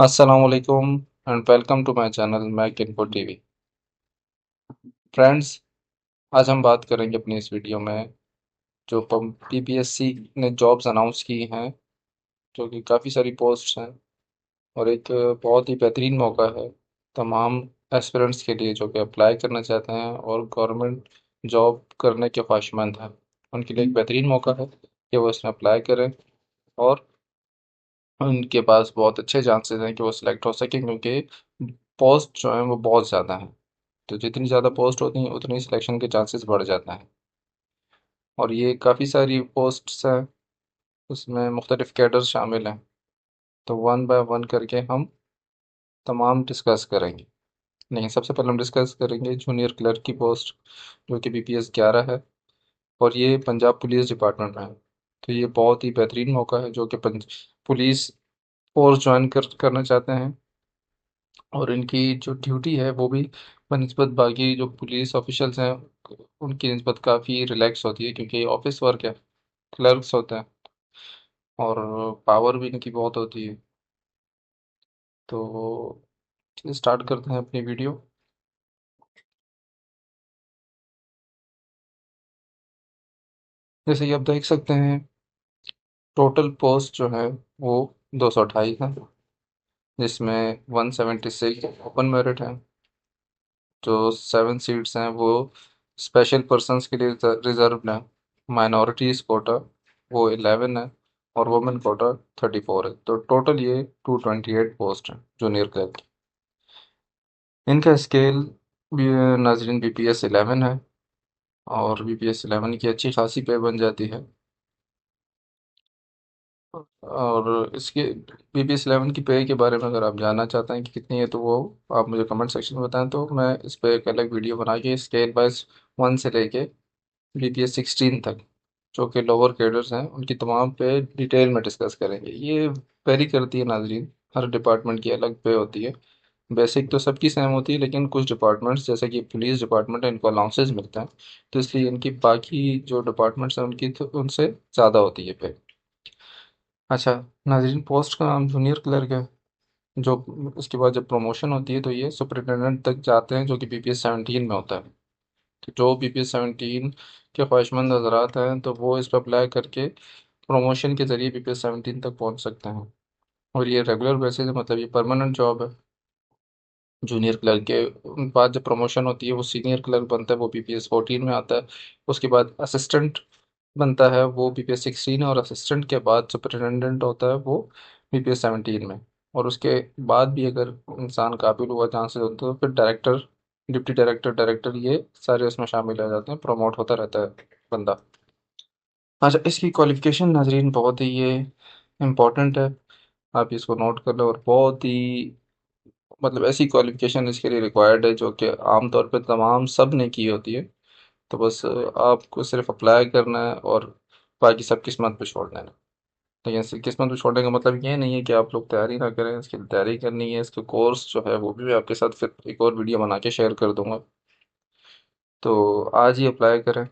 Assalamualaikum and welcome to my channel Mac Info TV। Friends, आज हम बात करेंगे अपनी इस वीडियो में जो पीपीएससी ने जॉब्स अनाउंस की हैं, जो कि काफ़ी सारी पोस्ट्स हैं और एक बहुत ही बेहतरीन मौका है तमाम एस्पिरेंट्स के लिए जो कि अप्लाई करना चाहते हैं और गवर्नमेंट जॉब करने के ख्वाहिशमंद हैं। उनके लिए एक बेहतरीन मौका है कि वो इसमें अप्लाई करें और उनके पास बहुत अच्छे चांसेस हैं कि वो सिलेक्ट हो सकें, क्योंकि पोस्ट जो हैं वो बहुत ज़्यादा हैं। तो जितनी ज़्यादा पोस्ट होती हैं उतनी सिलेक्शन के चांसेस बढ़ जाते हैं और ये काफ़ी सारी पोस्ट्स हैं, उसमें मुख्तलिफ़ कैडर शामिल हैं। तो वन बाय वन करके हम तमाम डिस्कस करेंगे। नहीं, सबसे पहले हम डिस्कस करेंगे जूनियर क्लर्क की पोस्ट, जो कि बीपीएस 11 है और ये पंजाब पुलिस डिपार्टमेंट में है। तो ये बहुत ही बेहतरीन मौका है जो कि पुलिस फोर्स ज्वाइन करना चाहते हैं और इनकी जो ड्यूटी है वो भी बनिस्बत बाकी जो पुलिस ऑफिशियल्स हैं उनकी निस्बत काफ़ी रिलैक्स होती है, क्योंकि ऑफिस वर्क है, क्लर्क्स होते हैं और पावर भी इनकी बहुत होती है। तो स्टार्ट करते हैं अपनी वीडियो। जैसे कि आप देख सकते हैं, टोटल पोस्ट जो है वो 228 है, जिसमें 176 ओपन मेरिट है। जो 7 सीट्स हैं वो स्पेशल पर्सन्स के लिए रिजर्व्ड हैं। माइनॉरिटीज़ कोटा वो 11 है और वुमेन कोटा 34 है। तो टोटल ये 228 पोस्ट हैं जूनियर क्लर्क की। इनका स्केल भी नाजरीन बीपीएस 11 है और बीपीएस 11 की अच्छी खासी पे बन जाती है। और इसके बीपीएस 11 की पे के बारे में अगर आप जानना चाहते हैं कि कितनी है, तो वो आप मुझे कमेंट सेक्शन में बताएं, तो मैं इस पर एक अलग वीडियो बना के स्केल वाइज 1 से लेके बीपीएस 16 तक जो कि लोअर कैडर्स हैं उनकी तमाम पे डिटेल में डिस्कस करेंगे। ये वेरी करती है नाजरीन, हर डिपार्टमेंट की अलग पे होती है। बेसिक तो सबकी सेम होती है, लेकिन कुछ डिपार्टमेंट्स जैसे कि पुलिस डिपार्टमेंट है, इनको अलाउंसेस मिलते हैं, तो इसलिए इनकी बाकी जो डिपार्टमेंट्स हैं उनकी तो उनसे ज़्यादा होती है पे। अच्छा नाजरीन, पोस्ट का नाम जूनियर क्लर्क है। जो उसके बाद जब प्रमोशन होती है तो ये सुपरिटेंडेंट तक जाते हैं, जो कि बीपीएस 17 में होता है। तो जो बीपीएस 17 के ख्वाहिशमंद हजरात हैं तो वो इस पर अप्लाई करके प्रमोशन के ज़रिए बीपीएस 17 तक पहुंच सकते हैं और ये रेगुलर बेसिस है, मतलब ये परमानेंट जॉब है। जूनियर क्लर्क के बाद जब प्रमोशन होती है वो सीनियर क्लर्क बनता है, वो बीपीएस 14 में आता है। उसके बाद असिस्टेंट बनता है, वो बीपीएस 16 है और असिस्टेंट के बाद सुपरिटेंडेंट होता है वो बीपीएस 17 में। और उसके बाद भी अगर इंसान काबिल हुआ चांसेस होते हैं तो फिर डायरेक्टर, डिप्टी डायरेक्टर, डायरेक्टर ये सारे उसमें शामिल हो जाते हैं, प्रमोट होता रहता है बंदा। अच्छा, इसकी क्वालिफिकेशन नाजरीन बहुत ही ये इम्पोर्टेंट है, आप इसको नोट कर लो। और बहुत ही मतलब ऐसी क्वालिफिकेशन इसके लिए रिक्वायर्ड है जो कि आमतौर पे तमाम सब ने की होती है। तो बस आपको सिर्फ अप्लाई करना है और बाकी सब किस्मत पे छोड़ देना। लेकिन किस्मत पे छोड़ने का मतलब ये नहीं है कि आप लोग तैयारी ना करें, इसकी तैयारी करनी है। इसका कोर्स जो है वो भी मैं आपके साथ फिर एक और वीडियो बना के शेयर कर दूंगा। तो आज ही अप्लाई करें,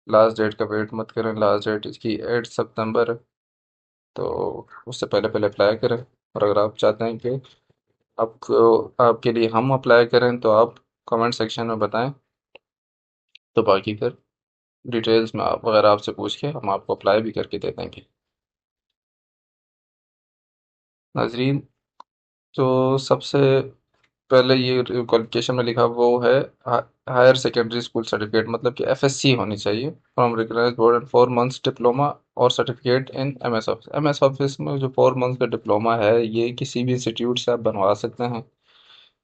लास्ट डेट का वेट मत करें। लास्ट डेट इसकी 8 सितंबर है, तो उससे पहले पहले अप्लाई करें। और अगर आप चाहते हैं कि आपको आपके लिए हम अप्लाई करें तो आप कमेंट सेक्शन में बताएं, तो बाकी फिर डिटेल्स में आप वगैरह आपसे पूछ के हम आपको अप्लाई भी करके दे देंगे। नाजरीन, तो सबसे पहले ये क्वालिफिकेशन में लिखा वो है हायर सेकेंडरी स्कूल सर्टिफिकेट, मतलब कि एफएससी होनी चाहिए from recognised board and 4 months diploma और certificate in MS office. MS office में जो 4 मंथ्स का डिप्लोमा है ये किसी भी इंस्टीट्यूट से आप बनवा सकते हैं।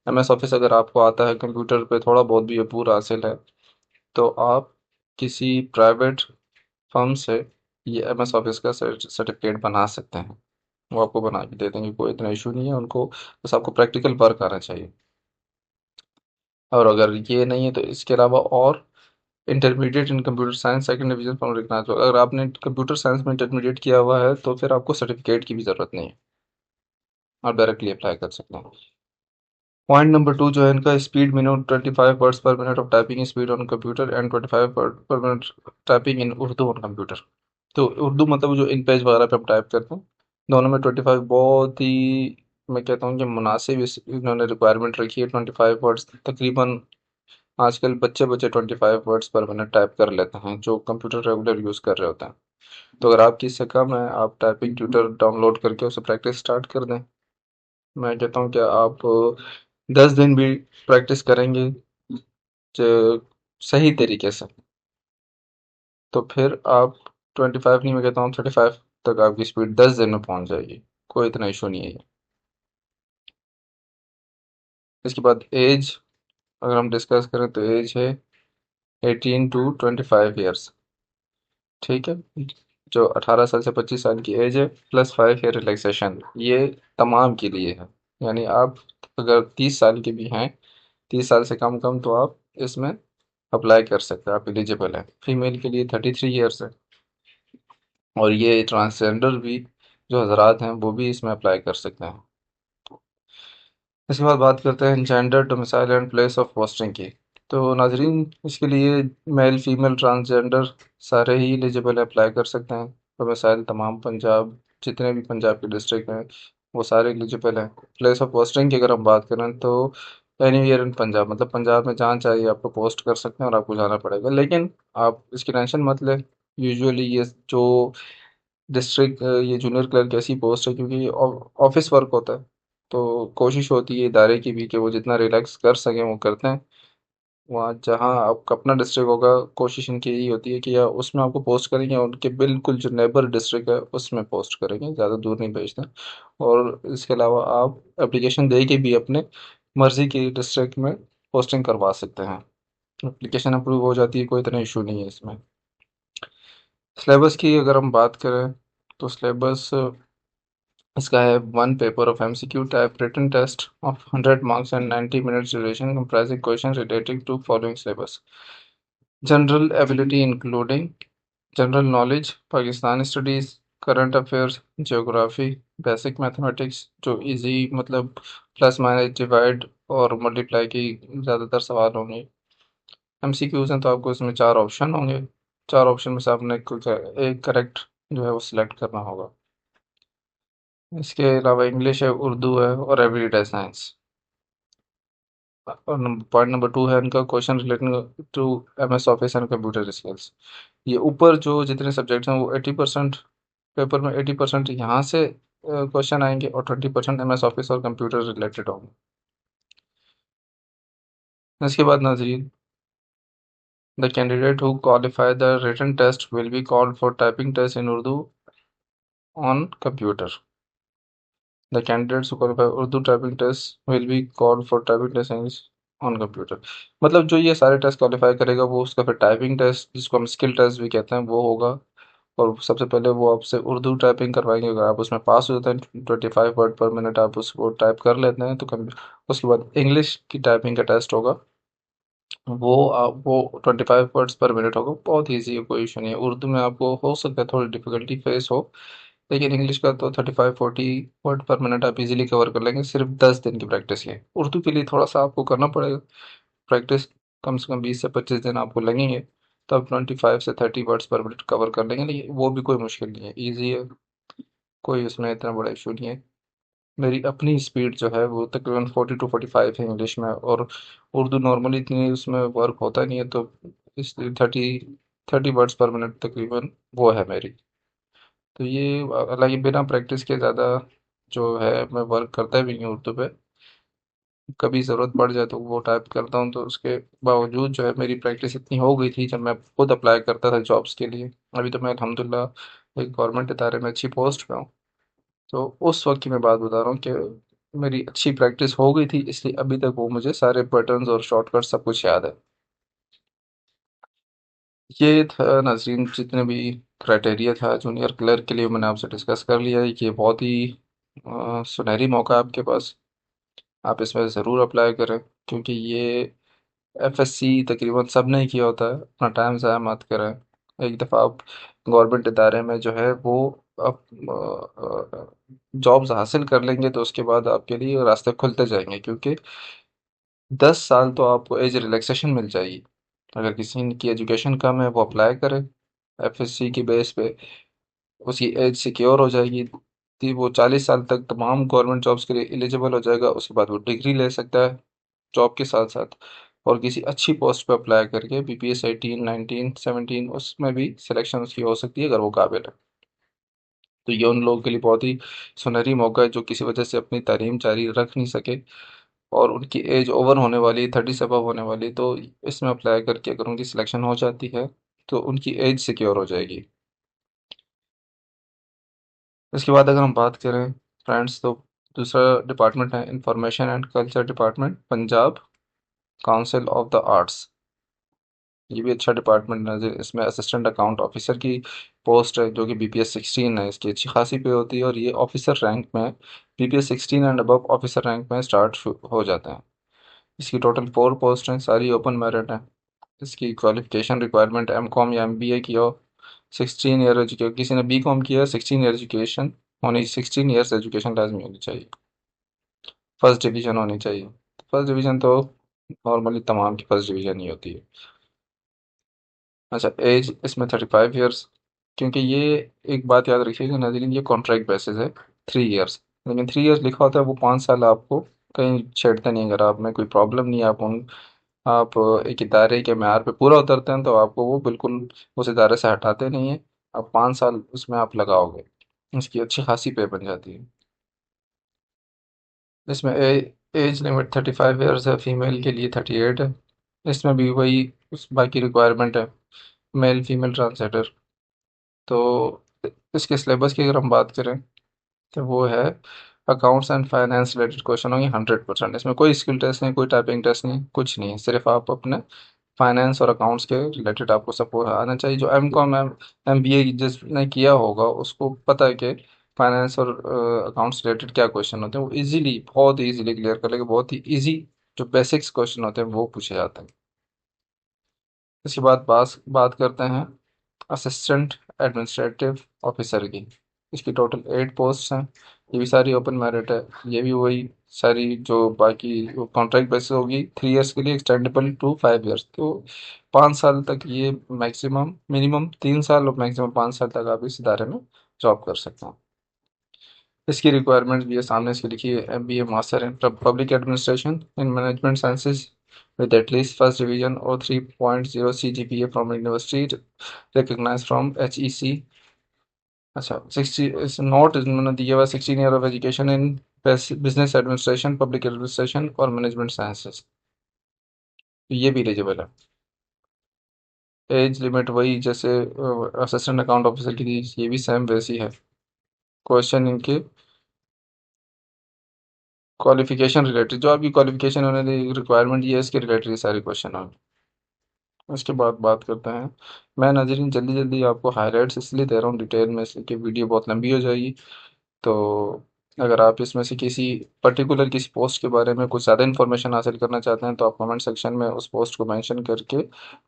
एमएस ऑफिस अगर आपको आता है कंप्यूटर पे थोड़ा बहुत भी अपूर हासिल है, तो आप किसी प्राइवेट फर्म से ये एमएस ऑफिस का सर्टिफिकेट बना सकते हैं। वो आपको बना के दे देंगे, कोई इतना इशू नहीं है उनको, बस आपको प्रैक्टिकल वर्क आना चाहिए। और अगर ये नहीं है तो इसके अलावा और intermediate in computer science second division from recognised, अगर आपने कंप्यूटर साइंस में इंटरमीडिएट किया हुआ है तो फिर आपको सर्टिफिकेट की भी ज़रूरत नहीं है, आप डायरेक्टली अप्लाई कर सकते हैं। पॉइंट नंबर 2 जो है इनका, स्पीड मिनिमम 25 वर्ड्स पर minute of typing speed on computer and 25 word पर minute typing in Urdu on computer. तो उर्दू मतलब जो इन पेज वगैरह पे हम टाइप करते हैं, दोनों में 25 बहुत ही मैं कहता हूँ कि मुनासिब इन्होंने रिक्वायरमेंट रखी है। 25 वर्ड्स तकरीबन आजकल बच्चे बच्चे 25 वर्ड्स पर मिनट टाइप कर लेते हैं जो कंप्यूटर रेगुलर यूज़ कर रहे होते हैं। तो अगर आपकी इससे कम है, आप टाइपिंग ट्यूटर डाउनलोड करके उसे प्रैक्टिस स्टार्ट कर दें। मैं कहता हूँ कि आप 10 दिन भी प्रैक्टिस करेंगे सही तरीके से, तो फिर आप 25 नहीं, मैं कहता हूँ 35 तक आपकी स्पीड 10 दिन में पहुंच जाएगी। कोई इतना इशू नहीं है ये। इसके बाद एज अगर हम डिस्कस करें तो एज है 18 to 25 ईयर्स। ठीक है। जो 18 साल से 25 साल की एज है प्लस 5 ईयर रिलैक्सेशन, ये तमाम के लिए है। यानी आप अगर 30 साल के भी हैं, 30 साल से कम कम, तो आप इसमें अप्लाई कर सकते हैं, आप एलिजिबल हैं। फीमेल के लिए 33 ईयर्स है। और ये ट्रांसजेंडर भी जो हजरात हैं वो भी इसमें अप्लाई कर सकते हैं। इसके बाद बात करते हैं gender, domicile and place of posting की। तो नाजरीन, इसके लिए मेल फीमेल ट्रांसजेंडर सारे ही एलिजिबल अप्लाई कर सकते हैं। डोमिसाइल तमाम पंजाब, जितने भी पंजाब के डिस्ट्रिक्ट हैं वो सारे एलिजिबल हैं। प्लेस ऑफ पोस्टिंग की अगर हम बात करें तो एनीवेयर इन पंजाब, मतलब पंजाब में जहाँ चाहिए आपको पोस्ट कर सकते हैं और आपको जाना पड़ेगा। लेकिन आप इसकी टेंशन मत लें। यूजुअली ये जो डिस्ट्रिक्ट, ये जूनियर क्लर्क ऐसी पोस्ट है क्योंकि ऑफिस वर्क होता है। तो कोशिश होती है इदारे की भी कि वो जितना रिलैक्स कर सकें वो करते हैं। वहाँ जहाँ आपका अपना डिस्ट्रिक्ट होगा, कोशिश इनकी यही होती है कि या उसमें आपको पोस्ट करेंगे या उनके बिल्कुल जो नेबर डिस्ट्रिक्ट है उसमें पोस्ट करेंगे, ज़्यादा दूर नहीं भेजते। और इसके अलावा आप एप्लीकेशन दे के भी अपने मर्ज़ी की डिस्ट्रिक्ट में पोस्टिंग करवा सकते हैं। एप्लीकेशन अप्रूव हो जाती है, कोई इतना इशू नहीं है इसमें। सिलेबस की अगर हम बात करें तो सिलेबस इसका है 1 paper of MCQ type written test of 100 marks and 90 minutes duration comprising question relating to following syllabus: general ability including general knowledge, Pakistan studies, current affairs, geography, basic mathematics जो इजी, मतलब प्लस माइनस डिवाइड और multiply की ज़्यादातर सवाल होंगे। MCQs हैं तो आपको इसमें 4 ऑप्शन होंगे। 4 ऑप्शन में से आपने कुछ एक करेक्ट जो है वो सिलेक्ट करना होगा। इसके अलावा इंग्लिश है, उर्दू है और एवरीडे साइंस। और पॉइंट नंबर 2 है इनका question relating to MS Office and computer skills. ये ऊपर जो जितने सब्जेक्ट्स हैं वो 80%, पेपर में 80% यहाँ से क्वेश्चन आएंगे और 20% एमएस ऑफिस और कंप्यूटर रिलेटेड होंगे। इसके बाद नाजरीन, the candidate who qualify the written test will be called for typing test in Urdu on computer. The candidates who qualify Urdu typing test will be called for typing test English on computer। मतलब जो ये सारे test qualify करेगा वो उसका फिर typing test, जिसको हम स्किल टेस्ट भी कहते हैं, वो होगा। और सबसे पहले वो आपसे उर्दू टाइपिंग करवाएंगे। अगर आप उसमें पास हो जाते हैं, 25 वर्ड पर मिनट आप उसको टाइप कर लेते हैं, तो उसके बाद इंग्लिश की टाइपिंग का टेस्ट होगा। वो 25 वर्ड्स पर मिनट होगा। बहुत ईजी है, कोई इशू नहीं है। उर्दू में आपको हो सकता है थोड़ी डिफिकल्टी फेस हो, लेकिन इंग्लिश का तो 35-40 वर्ड पर मिनट आप इजीली कवर कर लेंगे, सिर्फ 10 दिन की प्रैक्टिस है। उर्दू के लिए थोड़ा सा आपको करना पड़ेगा प्रैक्टिस, कम से कम 20 से 25 दिन आपको लगेंगे, तब 25 से 30 वर्ड्स पर मिनट कवर कर लेंगे। लेकिन वो भी कोई मुश्किल नहीं है, ईजी है, कोई उसमें इतना बड़ा इशू नहीं है। मेरी अपनी स्पीड जो है वो तकरीबन 40 to 45 है इंग्लिश में, और उर्दू नॉर्मली इतनी उसमें वर्क होता नहीं है, तो इसलिए 30 वर्ड्स पर मिनट तकरीबन वो है मेरी। तो ये हालांकि बिना प्रैक्टिस के ज़्यादा जो है मैं वर्क करता भी नहीं हूँ उर्दू पे। कभी ज़रूरत पड़ जाए तो वो टाइप करता हूँ, तो उसके बावजूद जो है मेरी प्रैक्टिस इतनी हो गई थी जब मैं खुद अप्लाई करता था जॉब्स के लिए। अभी तो मैं अल्हम्दुलिल्लाह एक गवर्नमेंट इदारे में अच्छी पोस्ट पे हूँ। तो उस वक्त की मैं बात बता रहा हूँ कि मेरी अच्छी प्रैक्टिस हो गई थी, इसलिए अभी तक वो मुझे सारे पैटर्न्स और शॉर्टकट सब कुछ याद है। ये था नाजरीन जितने भी क्राइटेरिया था जूनियर क्लर्क के लिए, मैंने आपसे डिस्कस कर लिया है। ये बहुत ही सुनहरी मौका है आपके पास, आप इसमें ज़रूर अप्लाई करें। क्योंकि ये एफएससी तकरीबन सब ने ही किया होता है, अपना टाइम ज़ाया मत करें। एक दफ़ा आप गवर्नमेंट इदारे में जो है वो आप जॉब्स हासिल कर लेंगे तो उसके बाद आपके लिए रास्ते खुलते जाएंगे, क्योंकि 10 साल तो आपको एज रिलैक्सेशन मिल जाएगी। अगर किसी की एजुकेशन कम है वो अप्लाई करे एफएससी की बेस पे, उसकी एज सिक्योर हो जाएगी। वो 40 साल तक तमाम गवर्नमेंट जॉब्स के लिए एलिजिबल हो जाएगा। उसके बाद वो डिग्री ले सकता है जॉब के साथ साथ, और किसी अच्छी पोस्ट पे अप्लाई करके BPS 18 19 17 उसमें भी सिलेक्शन उसकी हो सकती है अगर वो काबिल है। तो ये उन लोगों के लिए बहुत ही सुनहरी मौका है जो किसी वजह से अपनी तालीम जारी रख नहीं सके और उनकी एज ओवर होने वाली, 30 से अबव होने वाली, तो इसमें अप्लाई करके अगर उनकी सिलेक्शन हो जाती है तो उनकी एज सिक्योर हो जाएगी। इसके बाद अगर हम बात करें फ्रेंड्स, तो दूसरा डिपार्टमेंट है information and culture department, Punjab council of the arts. ये भी अच्छा डिपार्टमेंट है। इसमें असिस्टेंट अकाउंट ऑफिसर की पोस्ट है जो कि BPS 16 है। इसकी अच्छी खासी पे होती है और ये ऑफिसर रैंक में, BPS 16 and above officer rank में स्टार्ट हो जाते हैं। इसकी टोटल 4 पोस्ट हैं, सारी ओपन मेरिट हैं। इसकी क्वालिफिकेशन रिक्वायरमेंट M.Com या MBA की हो, 16 ईयर एजुकेशन, किसी ने B.Com किया, 16 ईयर एजुकेशन होनी, 16 ईयर्स एजुकेशन लाजमी होनी चाहिए। फर्स्ट डिवीजन होनी चाहिए। फर्स्ट डिवीजन तो नॉर्मली तमाम की फर्स्ट डिवीजन ही होती है। अच्छा, एज इसमें 35 ईयर्स, क्योंकि ये एक बात याद रखिएगा नाज़रीन, ये कॉन्ट्रैक्ट बेसिस है, 3 ईयर्स। लेकिन 3 ईयर्स लिखा होता है, वो 5 साल आपको कहीं छेड़ते नहीं। अगर आप में कोई प्रॉब्लम नहीं है, आप एक इदारे के म्यार पे पूरा उतरते हैं, तो आपको वो बिल्कुल उस इदारे से हटाते नहीं है। आप 5 साल उसमें आप लगाओगे, उसकी अच्छी खासी पे बन जाती है। इसमें एज लिमिट 35 ईयर्स है, फीमेल के लिए 38 है। इसमें भी वही उस बाकी रिक्वायरमेंट है, मेल फीमेल ट्रांसजेंडर। तो इसके सिलेबस की अगर हम बात करें तो वो है accounts and finance related question होंगे 100%। इसमें कोई स्किल टेस्ट नहीं, कोई टाइपिंग टेस्ट नहीं, कुछ नहीं है, सिर्फ आप अपने फाइनेंस और अकाउंट्स के रिलेटेड आपको सब आना चाहिए। जो M.Com MBA जिसने किया होगा उसको पता है कि फाइनेंस और अकाउंट्स रिलेटेड क्या क्वेश्चन होते हैं। वो इजीली, बहुत इजीली क्लियर कर लेंगे। बहुत ही इजी जो बेसिक्स क्वेश्चन होते हैं वो पूछे जाते हैं। इसके बाद बात करते हैं असिस्टेंट एडमिनिस्ट्रेटिव ऑफिसर की। इसकी टोटल 8 पोस्ट हैं। ये भी सारी ओपन मेरिट है। ये भी वही सारी जो बाकी कॉन्ट्रैक्ट बेसिस होगी, 3 ईयर्स के लिए, एक्सटेंडेबल टू 5 ईयर्स। तो 5 साल तक ये मैक्सिमम, मिनिमम 3 साल और मैक्सिमम 5 साल तक आप इस इदारे में जॉब कर सकते हैं। इसकी रिक्वायरमेंट भी है सामने, इसकी लिखी है MBA master in public administration in management sciences with at least first division or 3.0 CGPA from university recognized from HEC। अच्छा, 60 इस नोट इन्होंने दिया हुआ 16 year of education in business administration, public administration और मैनेजमेंट साइंसेज, तो ये भी eligible है। एज लिमिट वही जैसे असिस्टेंट अकाउंट ऑफिसर की थी, ये भी सेम वैसी है। क्वेश्चन इनके क्वालिफिकेशन रिलेटेड, जो आपकी क्वालिफिकेशन उन्होंने रिक्वायरमेंट ये है, इसके रिलेटेड ये सारे क्वेश्चन हैं। उसके बाद बात करते हैं, मैं नाज़रीन जल्दी जल्दी आपको हाइलाइट्स इसलिए दे रहा हूँ डिटेल में, इसलिए कि वीडियो बहुत लंबी हो जाएगी। तो अगर आप इसमें से किसी पर्टिकुलर किसी पोस्ट के बारे में कुछ ज़्यादा इन्फॉर्मेशन हासिल करना चाहते हैं तो आप कमेंट सेक्शन में उस पोस्ट को मेंशन करके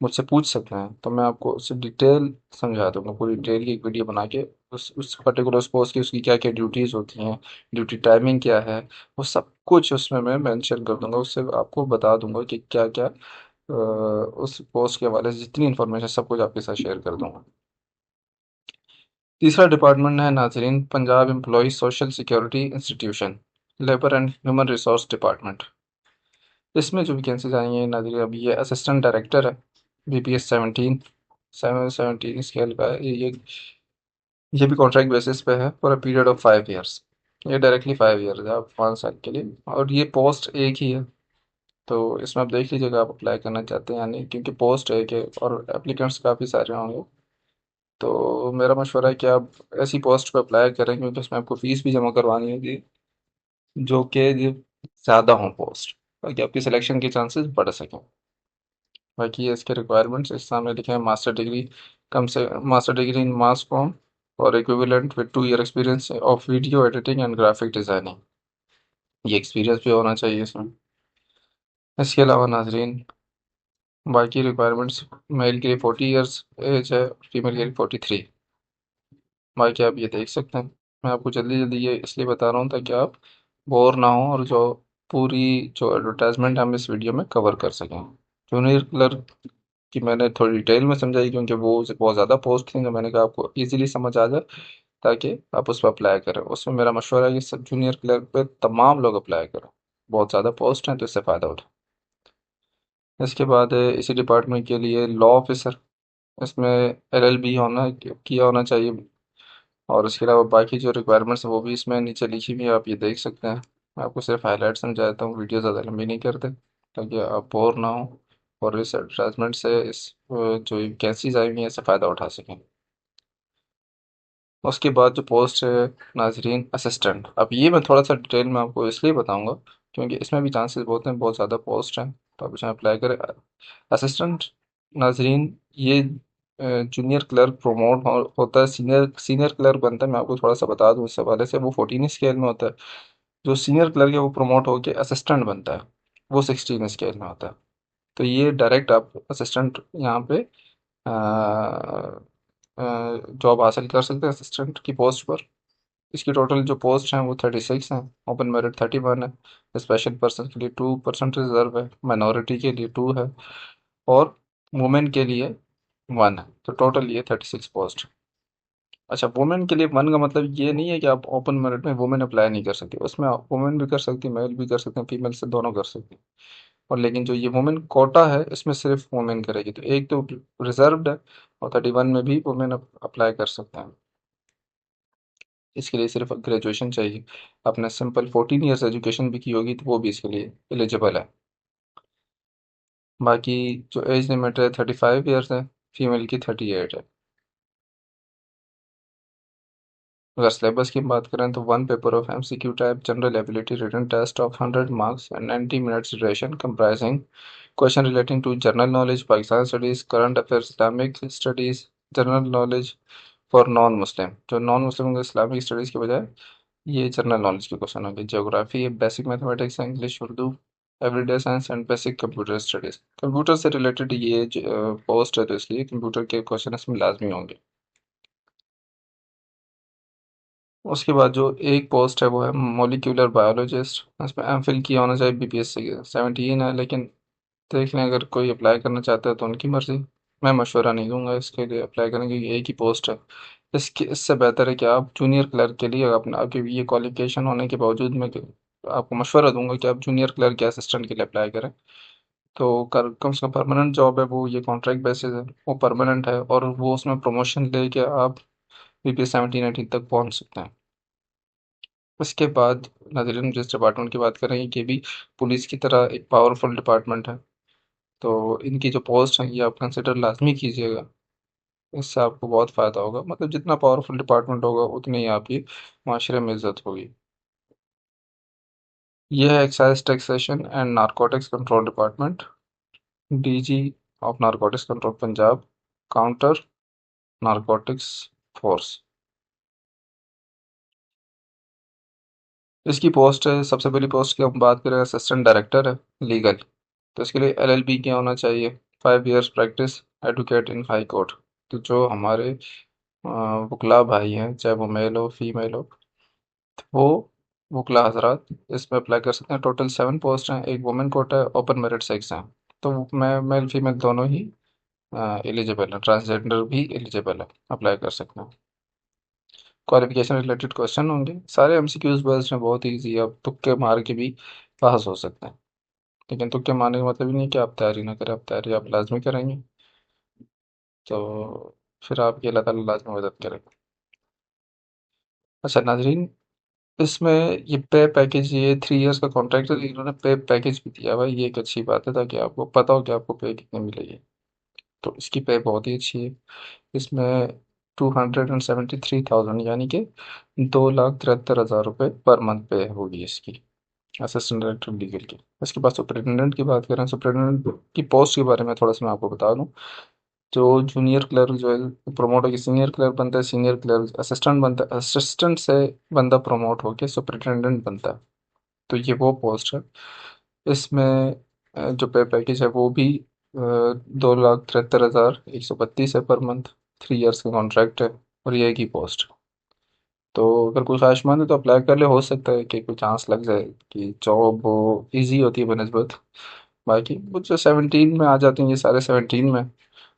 मुझसे पूछ सकते हैं, तो मैं आपको उससे डिटेल समझा दूंगा, पूरी डिटेल की एक वीडियो बना के उस पर्टिकुलर उस पोस्ट की, उसकी क्या क्या ड्यूटीज़ होती हैं, ड्यूटी टाइमिंग क्या है, वो सब कुछ उसमें मैं मेंशन कर दूंगा। उससे आपको बता दूंगा कि क्या क्या उस पोस्ट के हवाले से जितनी इन्फॉर्मेशन सब कुछ आपके साथ शेयर कर दूंगा। तीसरा डिपार्टमेंट है नाजरीन Punjab employ social security institution, labour and human resource department. इसमें जो वैकेंसीज आई हैं नाजरीन, अभी ये असिस्टेंट डायरेक्टर है, BPS 17 स्केल का है। ये भी कॉन्ट्रैक्ट बेसिस पे है for a period of 5 years. ये डायरेक्टली 5 ईयर्स है, आप 5 साल के लिए, और ये पोस्ट एक ही है। तो इसमें आप देख लीजिएगा आप अप्लाई करना चाहते हैं या नहीं, क्योंकि पोस्ट एक है और एप्लीकेंट्स काफ़ी सारे होंगे। तो मेरा मशवरा है कि आप ऐसी पोस्ट पे अप्लाई करें क्योंकि उसमें आपको फ़ीस भी जमा करवानी होगी, जो कि ज़्यादा हो पोस्ट, ताकि आपकी सिलेक्शन के चांसेस बढ़ सकें। बाकी ये इसके रिक्वायरमेंट्स इस सामने लिखे हैं, मास्टर डिग्री, कम से master degree in mass com और equivalent with 2 year experience of video editing and graphic designing. ये एक्सपीरियंस भी होना चाहिए इसमें। इसके अलावा नाजरीन बाकी रिक्वायरमेंट्स, मेल के लिए 40 ईयर्स एज है, फीमेल के लिए 43। बाकी आप ये देख सकते हैं। मैं आपको जल्दी जल्दी ये इसलिए बता रहा हूँ ताकि आप बोर ना हो और जो पूरी जो एडवर्टाइजमेंट हम इस वीडियो में कवर कर सकें। जूनियर क्लर्क की मैंने थोड़ी डिटेल में समझाई क्योंकि वो बहुत ज़्यादा पोस्ट थी, तो मैंने कहा आपको इजीली समझ आ जाए। ताकि आप उस पर अप्लाई करें। उसमें मेरा मशवरा है कि सब जूनियर क्लर्क पे तमाम लोग अप्लाई करें। बहुत ज़्यादा पोस्ट हैं तो इससे फ़ायदा उठाएं। इसके बाद है इसी डिपार्टमेंट के लिए लॉ ऑफिसर। इसमें एलएलबी होना किया होना चाहिए। और उसके अलावा बाकी जो रिक्वायरमेंट्स हैं वो भी इसमें नीचे लिखी हुई है, आप ये देख सकते हैं। मैं आपको सिर्फ हाईलाइट समझाता हूँ, वीडियो ज़्यादा लंबी नहीं करते ताकि आप बोर ना हो और इस एडवर्टाइजमेंट से इस जो वैकेंसीज आई हुई हैं इससे फ़ायदा उठा सकें। उसके बाद जो पोस्ट है नाजरीन असिस्टेंट, अब ये मैं थोड़ा सा डिटेल में आपको इसलिए बताऊंगा क्योंकि इसमें भी चांसेस बहुत हैं, बहुत ज़्यादा पोस्ट हैं, तो आप इसमें अप्लाई करें। असिस्टेंट नाजरीन, ये जूनियर क्लर्क प्रमोट होता है, सीनियर सीनियर क्लर्क बनता है। मैं आपको थोड़ा सा बता दूं इस हवाले से, वो 14 स्केल में होता है। जो सीनियर क्लर्क है वो प्रमोट होकर असिस्टेंट बनता है, वो 16 स्केल में होता है। तो ये डायरेक्ट आप असिस्टेंट यहाँ पे जॉब हासिल कर सकते हैं असिस्टेंट की पोस्ट पर। इसकी टोटल जो पोस्ट हैं वो 36 हैं। ओपन मेरिट 31 है। स्पेशल पर्सन के लिए 2% रिजर्व है। माइनॉरिटी के लिए 2 है। और वुमेन के लिए 1 है। तो टोटल ये 36 पोस्ट। अच्छा, वुमेन के लिए 1 का मतलब ये नहीं है कि आप ओपन मेरिट में वुमेन अप्लाई नहीं कर सकती। उसमें वुमेन भी कर सकती है, मेल भी कर सकते हैं, फीमेल से दोनों कर सकती हैं। और लेकिन जो ये वुमेन कोटा है इसमें सिर्फ वुमेन करेगी, तो एक तो रिजर्व्ड है और 31 में भी वुमेन अप्लाई कर सकते हैं। इसके लिए सिर्फ ग्रेजुएशन चाहिए। आपने सिंपल 14 ईयर्स एजुकेशन भी की होगी तो वो भी इसके लिए एलिजिबल है। बाकी जो एज लिमिट है 35 ईयर्स है। फीमेल की 38 है। अगर सिलेबस की बात करें तो 1 paper of MCQ type general ability written test of 100 marks and 90 minutes duration comprising question relating to general knowledge, Pakistan studies, current affairs, Islamic studies, general knowledge for non Muslim. जो non Muslim को Islamic studies के बजाय ये general knowledge के question होंगे। Geography, basic mathematics, English, Urdu, everyday science and basic computer studies. Computer से related ये post है तो इसलिए कंप्यूटर के क्वेश्चन इसमें लाजमी होंगे। उसके बाद जो एक पोस्ट है वो है मोलिक्यूलर बायोलॉजिस्ट। इसमें एमफिल किया होना चाहिए बीपीएससी के। 17 है, लेकिन देख लें अगर कोई अप्लाई करना चाहता है तो उनकी मर्ज़ी। मैं मशवरा नहीं दूंगा इसके लिए अप्लाई करने की, एक ही पोस्ट है। इससे बेहतर है कि आप जूनियर क्लर्क के लिए अपना आपके ये क्वालिफिकेशन होने के बावजूद मैं आपको मशवरा दूंगा कि आप जूनियर क्लर्क या असिस्टेंट के लिए अप्लाई करें। तो कम से कम परमानेंट जॉब है वो, ये कॉन्ट्रैक्ट बेसिस है, वो परमानेंट है और वो उसमें प्रमोशन लेके आप बीपीएस 17-18 तक पहुंच सकते हैं। उसके बाद नाज़रीन जिस डिपार्टमेंट की बात करें ये भी पुलिस की तरह एक पावरफुल डिपार्टमेंट है। तो इनकी जो पोस्ट हैं ये आप कंसिडर लाजमी कीजिएगा। इससे आपको बहुत फ़ायदा होगा, मतलब जितना पावरफुल डिपार्टमेंट होगा उतनी ही आपकी माशरे में इज्जत होगी। यह है excise taxation and narcotics control department, DG of narcotics control Punjab, counter narcotics force. इसकी पोस्ट है, सबसे पहली पोस्ट की हम बात करें, असिस्टेंट डायरेक्टर है लीगल। तो इसके लिए एलएलबी क्या होना चाहिए, 5 इयर्स प्रैक्टिस एडवोकेट इन हाई कोर्ट। तो जो हमारे वकला भाई हैं, चाहे वो मेल हो फीमेल हो, तो वो वकला हजरात इसमें अप्लाई कर सकते हैं। टोटल 7 पोस्ट हैं, एक वुमेन कोटा है, ओपन मेरिट 6 हैं। तो मैं मेल फीमेल दोनों ही एलिजिबल हैं, ट्रांसजेंडर भी एलिजिबल है, अप्लाई कर सकते हैं। क्वालिफिकेशन रिलेटेड क्वेश्चन होंगे, सारे एमसीक्यूज बेस्ड हैं, बहुत ईजी है, आप तुक्के मार के भी पास हो सकते हैं। लेकिन तुक्के मारने का मतलब ही नहीं कि आप तैयारी ना करें, आप तैयारी आप लाजमी करेंगे तो फिर आपकी अल्लाह ताला लाजमी मदद करेगा। अच्छा नाजरीन, इसमें ये पे पैकेज, ये 3 इयर्स का कॉन्ट्रैक्ट है, इन्होंने पे पैकेज भी दिया हुआ है। ये एक अच्छी बात है ताकि आपको पता हो कि आपको पे कितनी मिलेगी। तो इसकी पे बहुत ही अच्छी है। इसमें 273,000 यानी कि 2,73,000 रुपये पर मंथ पे होगी इसकी, असिस्टेंट डायरेक्टर लीगल की। इसके बाद सुपरिटेंडेंट की बात करें, सुपरिटेंडेंट की पोस्ट के बारे में थोड़ा सा मैं आपको बता दूं। जो जूनियर क्लर्क जो है प्रमोट होकर सीनियर क्लर्क बनता है, सीनियर क्लर्क असिस्टेंट बनता है, असिस्टेंट से बंदा प्रमोट होकर सुपरिटेंडेंट बनता है। तो ये वो पोस्ट है। इसमें जो पे पैकेज है वो भी 2,73,132 है पर मंथ। 3 इयर्स का कॉन्ट्रैक्ट है और ये एक ही पोस्ट। तो अगर कोई ख्वाहिशमंद है तो अप्लाई कर ले, हो सकता है कि कोई चांस लग जाए कि जॉब वो ईजी होती है बनस्बत। बाकी वो जो 17 में आ जाती हैं, ये सारे 17 में।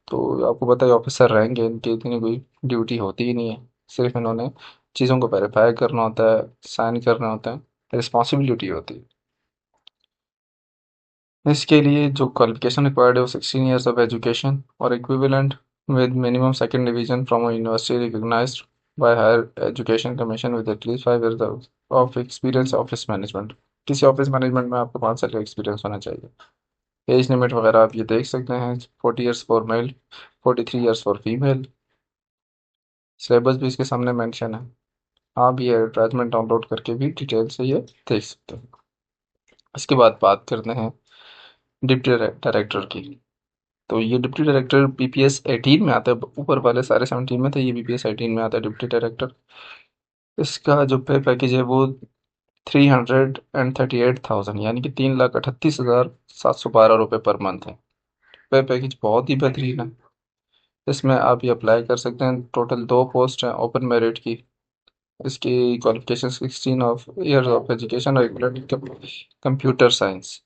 तो आपको पता है ऑफिसर रहेंगे, इनकी इतनी कोई ड्यूटी होती ही नहीं है। सिर्फ इन्होंने चीज़ों को वेरीफाई करना होता है, साइन करने होते हैं, रिस्पॉन्सिबिलिटी होती है। इसके लिए जो क्वालिफिकेशन रिक्वायर्ड है वो 16 ईयर्स ऑफ एजुकेशन और equivalent with minimum second division from a university recognised by higher education commission with at least 5 years of experience office management. किसी ऑफिस मैनेजमेंट में आपको 5 साल का एक्सपीरियंस होना चाहिए। एज लिमिट वगैरह आप ये देख सकते हैं, 40 years for male, 43 years for female. Syllabus भी इसके सामने मेंशन है। आप ये एडवर्टाइजमेंट डाउनलोड करके भी डिटेल से ये देख सकते हैं। इसके बाद बात करते हैं डिप्टी डायरेक्टर की। तो ये डिप्टी डायरेक्टर बीपीएस 18 में आता है। ऊपर वाले सारे 17 में थे, ये बीपीएस 18 में आता है डिप्टी डायरेक्टर। इसका जो पे पैकेज है वो 338,000 यानी कि 3,38,712 रुपये पर मंथ है। पे पैकेज बहुत ही बेहतरीन है। इसमें आप ये अप्लाई कर सकते हैं। टोटल 2 पोस्ट हैं ओपन मेरिट की। इसकी qualification 16 of years of education और कंप्यूटर साइंस।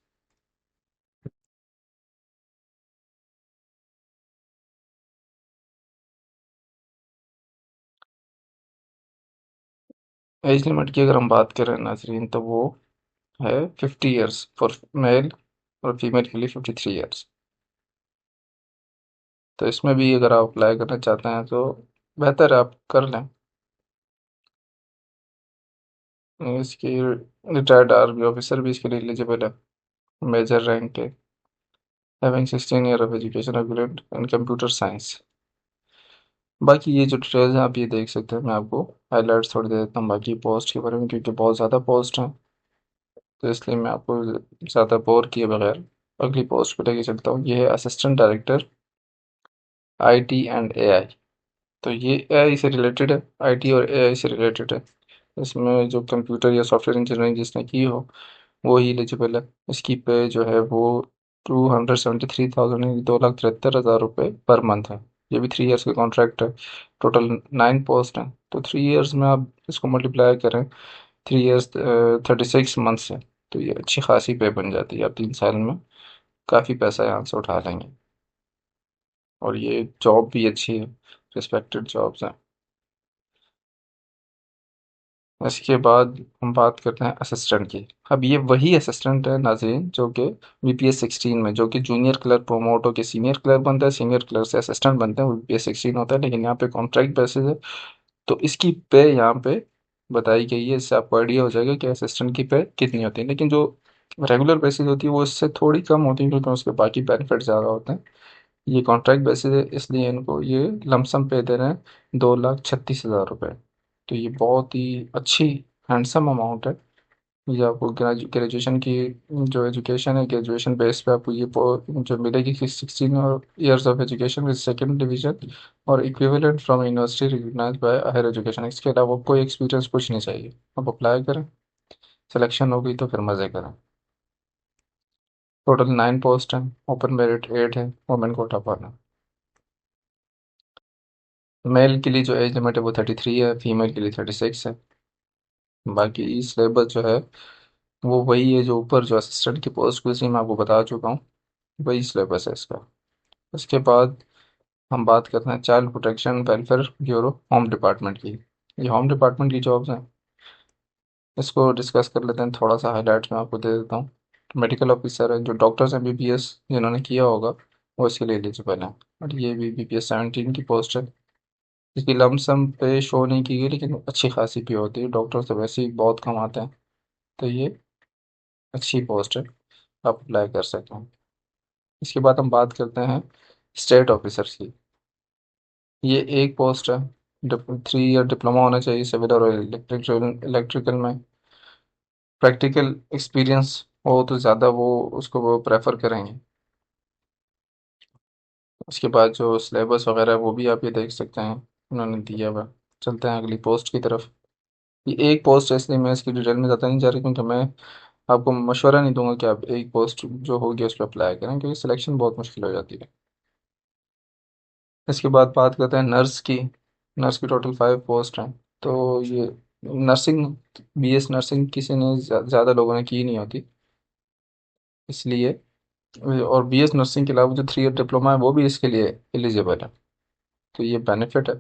एज लिमिट की अगर हम बात करें नाजरीन, तो वो है 50 ईयर्स फॉर मेल और फीमेल के लिए 53 ईयर्स। तो इसमें भी अगर आप अप्लाई करना चाहते हैं तो बेहतर है आप कर लें। इसकी रिटायर्ड आर्मी ऑफिसर भी इसके लिए एलिजिबल है, मेजर रैंक के, having 16 year of education agreed in computer science. बाकी ये जो डिटेल्स हैं आप ये देख सकते हैं। मैं आपको हाईलाइट्स थोड़ी दे देता हूँ बाकी पोस्ट के बारे में, क्योंकि बहुत ज़्यादा पोस्ट हैं। तो इसलिए मैं आपको ज़्यादा बोर किए बगैर अगली पोस्ट पे लेके चलता हूँ। ये है assistant director IT and AI. तो ये एआई से रिलेटेड है, आईटी और एआई से रिलेटेड है। इसमें जो कंप्यूटर या सॉफ्टवेयर इंजीनियरिंग जिसने की हो वो ही एलिजिबल है। इसकी पे जो है वो 273,000 2,73,000 रुपये पर मंथ है। ये भी 3 ईयर्स का कॉन्ट्रैक्ट है। टोटल 9 पोस्ट हैं, तो 3 ईयर्स में आप इसको मल्टीप्लाई करें, 3 ईयर्स 36 मंथ से, तो ये अच्छी खासी पे बन जाती है। आप 3 साल में काफ़ी पैसा यहाँ से उठा लेंगे। और ये जॉब भी अच्छी है, रिस्पेक्टेड जॉब्स हैं। इसके बाद हम बात करते हैं असिस्टेंट की। अब ये वही असिस्टेंट है नाज़रीन जो कि बीपीएस 16 में, जो कि जूनियर क्लर्क प्रमोट होकर सीनियर क्लर्क बनता है, सीनियर क्लर्क से असिस्टेंट बनते हैं, वो बीपीएस 16 होता है। लेकिन यहाँ पे कॉन्ट्रैक्ट बेसिस है, तो इसकी पे यहाँ पे बताई गई है। इससे आपको आइडिया हो जाएगा कि असिस्टेंट की पे कितनी होती है। लेकिन जो रेगुलर बेसिस होती है वो इससे थोड़ी कम होती है, क्योंकि उसके बाकी बेनिफिट ज़्यादा होते हैं। ये कॉन्ट्रैक्ट बेसिस है, इसलिए इनको ये लमसम पे दे रहे हैं 2,36,000 रुपये। तो ये बहुत ही अच्छी हैंडसम अमाउंट है। ये आपको ग्रेजुएशन की जो एजुकेशन है, ग्रेजुएशन बेस पे आपको ये जो मिलेगी कि 16 years of education with second division और equivalent from university recognised by higher education. इसके अलावा कोई एक्सपीरियंस कुछ नहीं चाहिए। आप अप्लाई करें, सिलेक्शन हो गई तो फिर मज़े करें। टोटल 9 पोस्ट हैं, ओपन मेरिट 8 है, वुमेन कोटा पर। मेल के लिए जो एज लिमिट है वो 33 है, फीमेल के लिए 36 है। बाकी सिलेबस जो है वो वही है जो ऊपर जो असिस्टेंट की पोस्ट की थी मैं आपको बता चुका हूँ, वही सिलेबस है इसका। उसके बाद हम बात करते हैं child protection welfare bureau home department की। ये होम डिपार्टमेंट की जॉब्स हैं, इसको डिस्कस कर लेते हैं। थोड़ा सा हाईलाइट्स मैं आपको दे देता हूँ। मेडिकल ऑफिसर है, जो डॉक्टर्स हैं बीपीएस जिन्होंने किया होगा वो इसके लिए एलिजिबल हैं। और ये भी बीपीएस 17 की पोस्ट है। इसकी लमसम पे शो नहीं की गई, लेकिन अच्छी खासी पे होती है। डॉक्टर तो वैसे ही बहुत कम आते हैं, तो ये अच्छी पोस्ट है, आप अप्लाई कर सकते हैं। इसके बाद हम बात करते हैं स्टेट ऑफिसर्स की। ये एक पोस्ट है। 3 ईयर डिप्लोमा होना चाहिए सिविल और इलेक्ट्रिकल में। प्रैक्टिकल एक्सपीरियंस हो तो ज़्यादा वो प्रेफर करेंगे। उसके बाद जो सिलेबस वगैरह है वो भी आप ये देख सकते हैं, उन्होंने दिया हुआ। चलते हैं अगली पोस्ट की तरफ। ये एक पोस्ट है, इसलिए मैं इसकी डिटेल में ज़्यादा नहीं जा रही, क्योंकि मैं आपको मशवरा नहीं दूंगा कि आप एक पोस्ट जो होगी उस पर अप्लाई करें, क्योंकि सिलेक्शन बहुत मुश्किल हो जाती है। इसके बाद बात करते हैं नर्स की। नर्स की टोटल 5 पोस्ट हैं। तो ये नर्सिंग, बीएस नर्सिंग किसी ने ज़्यादा लोगों ने की नहीं होती, इसलिए। और बीएस नर्सिंग के अलावा जो 3 ईयर डिप्लोमा है वो भी इसके लिए एलिजिबल है, तो ये बेनिफिट है।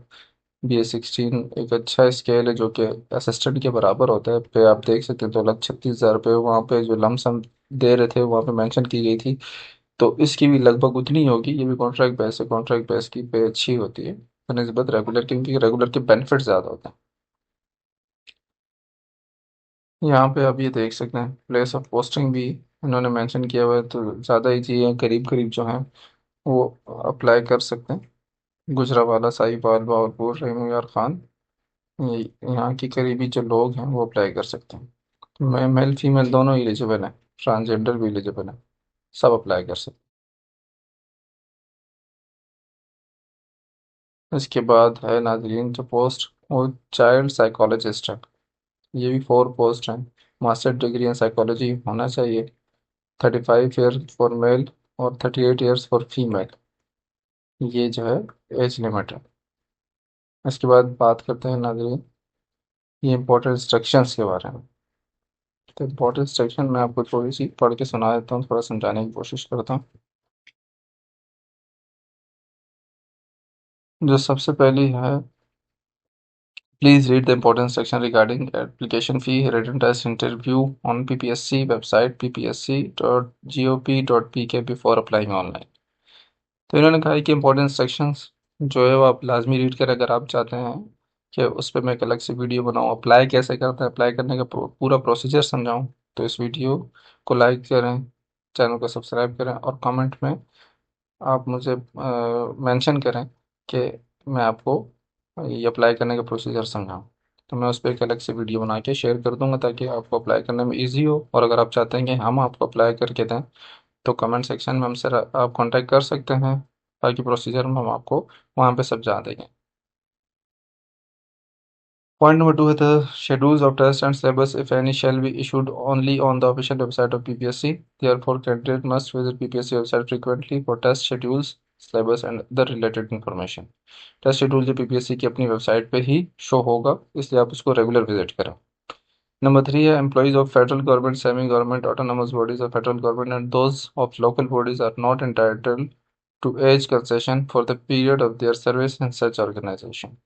BA16 एक अच्छा स्केल है जो कि असिस्टेंट के बराबर होता है। पे आप देख सकते हैं 2,36,000 रुपये वहाँ पे जो लमसम दे रहे थे वहाँ पे मेंशन की गई थी। तो इसकी भी लगभग उतनी ही होगी। ये भी कॉन्ट्रैक्ट बेस है, कॉन्ट्रैक्ट बेस की पे अच्छी होती है बनस्बत रेगुलर, क्योंकि रेगुलर के बेनिफिट ज़्यादा होते हैं। यहाँ पे आप ये देख सकते हैं प्लेस ऑफ पोस्टिंग भी इन्होंने मेंशन किया हुआ है, तो ज़्यादा ही चीज़ें करीब करीब जो हैं वो अप्लाई कर सकते हैं। गुजरावाला, साहिबाल, बहावलपुर, रेमू खान, ये यहाँ की करीबी जो लोग हैं वो अप्लाई कर सकते हैं। मेल फीमेल दोनों एलिजिबल हैं, ट्रांसजेंडर भी एलिजिबल है, सब अप्लाई कर सकते हैं। इसके बाद है नाजरीन जो पोस्ट, वो चाइल्ड साइकोलॉजिस्ट है। ये भी 4 पोस्ट हैं। मास्टर डिग्री इन साइकोलॉजी होना चाहिए। 35 ईयर फॉर मेल और 38 ईयर्स फॉर फीमेल, ये जो है एज लिमिट है। इसके बाद बात करते हैं नाजरीन ये इंपॉर्टेंट इंस्ट्रक्शंस के बारे में। तो इंपॉर्टेंट इंस्ट्रक्शन मैं आपको थोड़ी सी पढ़ के सुना देता हूँ, थोड़ा समझाने की कोशिश करता हूँ। जो सबसे पहली है, please read the important section regarding application fee written test interview on PPSC website ppsc.gop.pk before applying online. तो इन्होंने कहा है कि इंपॉर्टेंट सेक्शंस जो है वो आप लाजमी रीड करें अगर आप चाहते हैं कि उस पर मैं एक अलग से वीडियो बनाऊँ, अप्लाई कैसे करते हैं, अप्लाई करने का पूरा प्रोसीजर समझाऊँ। तो इस वीडियो को लाइक करें, चैनल को सब्सक्राइब करें और कमेंट में आप मुझे मेंशन करें कि मैं आपको ये अप्लाई करने का प्रोसीजर समझाऊँ। तो मैं उस पर एक अलग से वीडियो बना के शेयर कर दूंगा ताकि आपको अप्लाई करने में इजी हो। और अगर आप चाहते हैं कि हम आपको अप्लाई करके दें तो कमेंट सेक्शन में हमसे आप कांटेक्ट कर सकते हैं। बाकी प्रोसीजर में हम आपको वहाँ पे समझा देंगे। Point number 2 है the schedules of test and syllabus if any shall be issued only on the official website of PPSC. Therefore, candidate must visit PPSC website frequently for test schedules, syllabus and the related information. Test schedule जो PPSC की अपनी website पे ही show होगा, इसलिए आप उसको regular visit करें। Number 3 है employees of federal government, semi government, autonomous bodies of federal government and those of local bodies are not entitled to age concession for the period of their service in such organisation.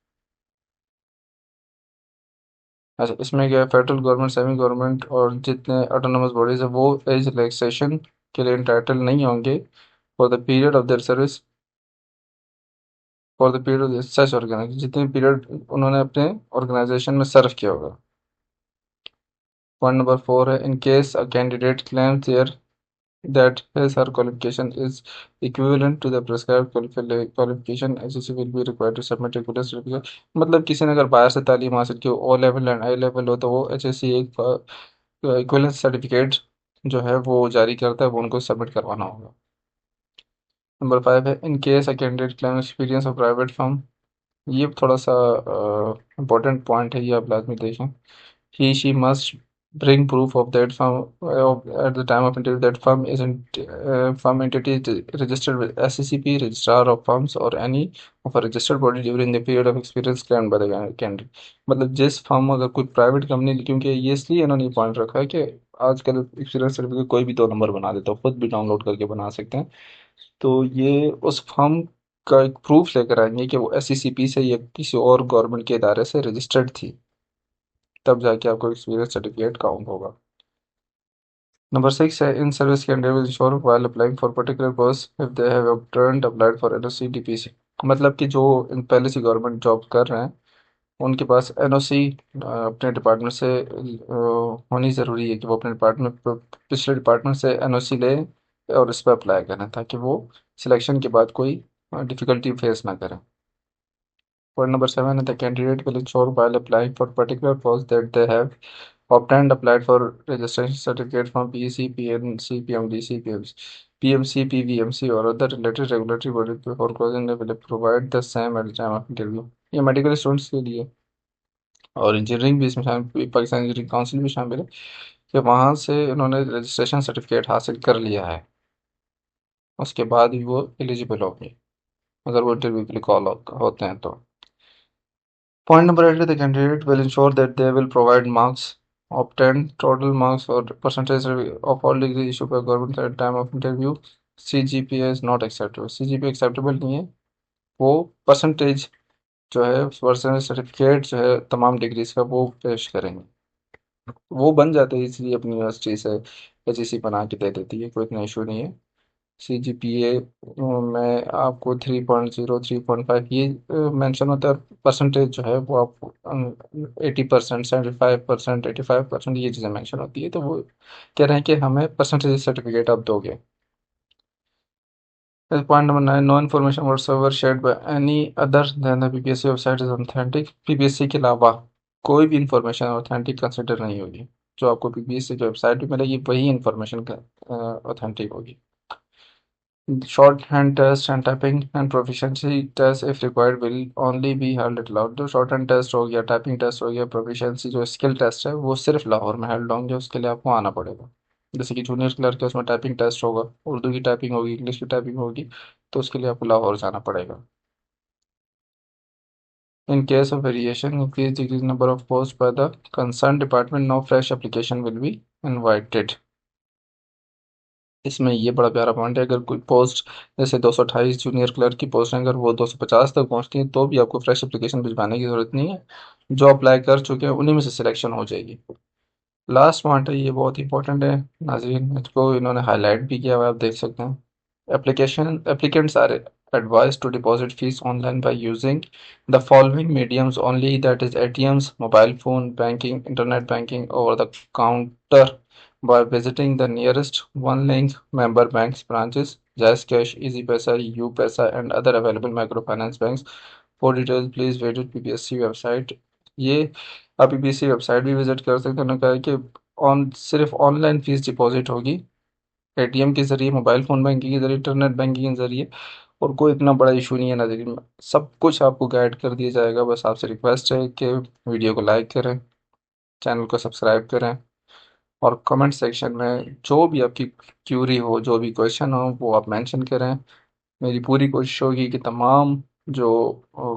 अच्छा, इसमें क्या है, federal government, semi government और जितने autonomous bodies है वो age relaxation के लिए इंटाइटल नहीं होंगे for the period of their service, for the period of such organisation, जितने पीरियड उन्होंने अपने ऑर्गेनाइजेशन में सर्व किया होगा। पॉइंट नंबर 4 है in case a candidate claims their that his or her qualification is equivalent to the prescribed qualification, SSC will be required to submit regular certificate। मतलब किसी ने अगर बाहर से तालीम हासिल की, O level and I level हो, तो वो HSC एक इक्विवेलेंस सर्टिफिकेट जो है वो जारी करता है, वो उनको सबमिट करवाना होगा। नंबर 5 है in case a candidate claim experience of private firm. ये थोड़ा सा इम्पोर्टेंट पॉइंट है, ये आप लाजमी देखें। He she must bring proof of that firm at the time of interview that firm isn't firm entity is registered with SCCP, registrar of firms or any of a registered body during the period of experience claimed by the candidate। मतलब जिस firm, अगर कोई private company, क्योंकि ये इसलिए इन्होंने point रखा है कि आजकल एक्सपीरियंस सर्टिफिकेट कोई भी 2 नंबर बना देता है, खुद भी डाउनलोड करके बना सकते हैं। तो ये उस फर्म का एक प्रूफ लेकर आएंगे कि वो SCCP से या किसी और गवर्नमेंट के इदारे से रजिस्टर्ड थी, तब जाके आपको एक्सपीरियंस सर्टिफिकेट काउंट होगा। नंबर 6 है in service candidate will ensure while applying for particular post if they have obtained applied for NOC DPC। मतलब कि जो पहले से गवर्नमेंट जॉब कर रहे हैं उनके पास NOC अपने डिपार्टमेंट से होनी ज़रूरी है, कि वो अपने डिपार्टमेंट, पिछले डिपार्टमेंट से NOC ले और इस पर अप्लाई करें ताकि वो सिलेक्शन के बाद कोई डिफ़िकल्टी फेस ना करें। Point number 7 is the candidate will ensure while applying for particular post that they have obtained applied for registration certificate from PEC, PNC, PMDC, PMC, PVMC or other related regulatory body before closing they will provide the same at the time of interview। ये medical students के लिए, और engineering भी इसमें शामिल, Pakistan engineering council भी शामिल है, कि वहाँ से उन्होंने रजिस्ट्रेशन सर्टिफिकेट हासिल कर लिया है, उसके बाद ही वो एलिजिबल होंगे अगर वो इंटरव्यू के लिए कॉल होते हैं तो। Point number 8, the candidate will ensure that they will provide marks obtained, total marks or percentage of all degrees issued by government at time of interview। CGPA is not acceptable। CGPA acceptable नहीं है, वो percentage जो है personal certificate जो है तमाम degrees का वो पेश करेंगे। वो बन जाते हैं इसलिए अपनी यूनिवर्सिटी से एचईसी बना के दे देती है, कोई इतना इशू नहीं है। सीजीपीए में आपको 3.0 3.5 ये मेंशन होता है। परसेंटेज जो है वो आप 80%, 75%, 85% ये चीज़ें मेंशन होती है, तो वो कह रहे हैं कि हमें परसेंटेज सर्टिफिकेट आप दोगे। Point number 9, no information whatsoever shared by any other than the PPSC website is authentic. PPSC के अलावा कोई भी इंफॉर्मेशन ऑथेंटिक कंसिडर नहीं होगी। जो आपको पीपीएससी की वेबसाइट पे मिलेगी वही इंफॉर्मेशन ऑथेंटिक होगी। Shorthand test and typing and proficiency test if required will only be held at Lahore। जो शॉर्ट हैंड टेस्ट हो गया, टाइपिंग टेस्ट हो गया, प्रोफिशिएंसी जो स्किल टेस्ट है वो सिर्फ लाहौर में हेल्ड होंगे, उसके लिए आपको आना पड़ेगा। जैसे कि जूनियर क्लर्क है उसमें टाइपिंग टेस्ट होगा, उर्दू की टाइपिंग होगी, इंग्लिश की टाइपिंग होगी, तो उसके लिए आपको लाहौर जाना पड़ेगा। In case of variation, increase decrease number of posts by the concerned department, no fresh application will be invited। इसमें ये बड़ा प्यारा पॉइंट है, अगर कोई पोस्ट जैसे 228 जूनियर क्लर्क की पोस्ट है, अगर वो 250 तक पहुंचती है तो भी आपको फ्रेश एप्लीकेशन भिजवाने की ज़रूरत नहीं है। जो अप्लाई कर चुके हैं उन्हीं में से सिलेक्शन हो जाएगी। लास्ट पॉइंट है, ये बहुत इंपॉर्टेंट है नाज़रीन, इसको इन्होंने हाईलाइट भी किया हुआ है, आप देख सकते हैं। Application applicants are advised to deposit fees online by using the following mediums only, that is ATMs, mobile phone banking, internet banking, over the counter by visiting the nearest one link member banks branches, Jazz Cash, Easy Paisa, UPaisa, and other available microfinance banks। For details, please visit PPSC website। ये आप PPSC website भी visit कर सकते हैं। उन्होंने कहा है कि ऑन सिर्फ ऑनलाइन फीस डिपॉजिट होगी, एटीएम के जरिए, मोबाइल फ़ोन बैंकिंग के जरिए, इंटरनेट बैंकिंग के जरिए, और कोई इतना बड़ा इशू नहीं है नज़र में, सब कुछ आपको गाइड कर दिया जाएगा। बस आपसे रिक्वेस्ट है कि वीडियो को लाइक करें, चैनल को सब्सक्राइब करें, और कमेंट सेक्शन में जो भी आपकी क्यूरी हो, जो भी क्वेश्चन हो, वो आप मेंशन करें। मेरी पूरी कोशिश होगी कि तमाम जो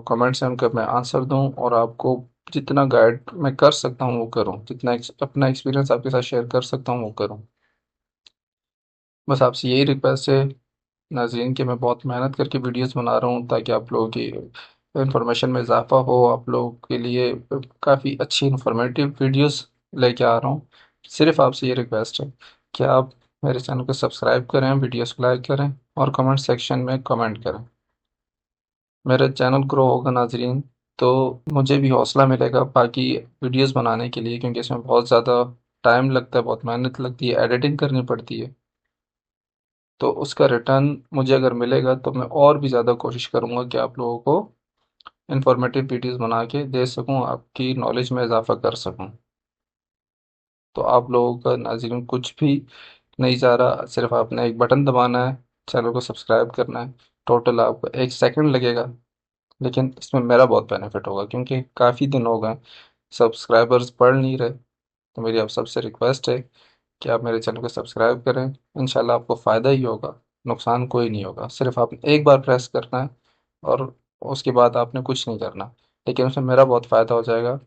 कमेंट्स हैं उनका मैं आंसर दूं, और आपको जितना गाइड मैं कर सकता हूं वो करूं, जितना अपना एक्सपीरियंस आपके साथ शेयर कर सकता हूं वो करूं। बस आपसे यही रिक्वेस्ट है नाज़रीन कि मैं बहुत मेहनत करके वीडियोस बना रहा हूँ ताकि आप लोगों की इंफॉर्मेशन में इजाफा हो, आप लोगों के लिए काफ़ी अच्छी इंफॉर्मेटिव वीडियोस लेके आ रहा हूँ। सिर्फ आपसे ये रिक्वेस्ट है कि आप मेरे चैनल को सब्सक्राइब करें, वीडियोस को लाइक करें, और कमेंट सेक्शन में कमेंट करें। मेरा चैनल ग्रो होगा नाज़रीन, तो मुझे भी हौसला मिलेगा बाकी वीडियोस बनाने के लिए, क्योंकि इसमें बहुत ज़्यादा टाइम लगता है, बहुत मेहनत लगती है, एडिटिंग करनी पड़ती है। तो उसका रिटर्न मुझे अगर मिलेगा तो मैं और भी ज़्यादा कोशिश करूँगा कि आप लोगों को इंफॉर्मेटिव वीडियोस बना के दे सकूँ, आपकी नॉलेज में इजाफा कर सकूँ। तो आप लोगों का नाज़रीन कुछ भी नहीं जा रहा, सिर्फ आपने एक बटन दबाना है, चैनल को सब्सक्राइब करना है। टोटल आपको 1 सेकंड लगेगा, लेकिन इसमें मेरा बहुत बेनिफिट होगा, क्योंकि काफ़ी दिन हो गए सब्सक्राइबर्स बढ़ नहीं रहे। तो मेरी आप सबसे रिक्वेस्ट है कि आप मेरे चैनल को सब्सक्राइब करें। इंशाल्लाह आपको फ़ायदा ही होगा, नुकसान कोई नहीं होगा। सिर्फ आपने एक बार प्रेस करना है, और उसके बाद आपने कुछ नहीं करना, लेकिन उसमें मेरा बहुत फ़ायदा हो जाएगा।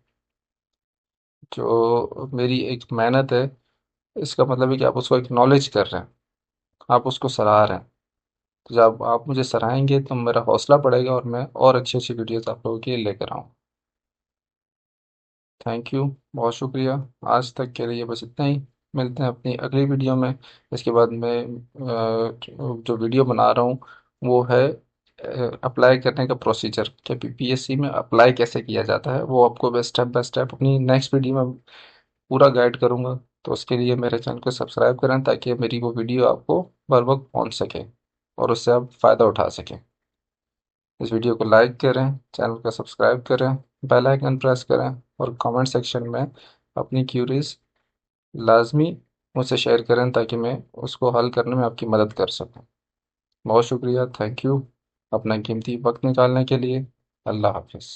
जो मेरी एक मेहनत है, इसका मतलब है कि आप उसको एक्नॉलेज कर रहे हैं, आप उसको सराह रहे हैं। तो जब आप मुझे सराहेंगे तो मेरा हौसला बढ़ेगा, और मैं और अच्छी अच्छी वीडियोस आप लोगों के लिए लेकर आऊँ। थैंक यू, बहुत शुक्रिया। आज तक के लिए बस इतना ही। मिलते हैं अपनी अगली वीडियो में। इसके बाद मैं जो वीडियो बना रहा हूँ वो है अप्लाई करने का प्रोसीजर, कि पीपीएससी में अप्लाई कैसे किया जाता है, वो आपको मैं स्टेप बाय स्टेप अपनी नेक्स्ट वीडियो में पूरा गाइड करूँगा। तो उसके लिए मेरे चैनल को सब्सक्राइब करें ताकि मेरी वो वीडियो आपको बर वक्त पहुँच सके, और उससे आप फ़ायदा उठा सकें। इस वीडियो को लाइक करें, चैनल को सब्सक्राइब करें, बेल आइकन प्रेस करें, और कमेंट सेक्शन में अपनी क्यूरीज लाजमी मुझसे शेयर करें ताकि मैं उसको हल करने में आपकी मदद कर सकूं। बहुत शुक्रिया, थैंक यू अपना कीमती वक्त निकालने के लिए। अल्लाह हाफिज़।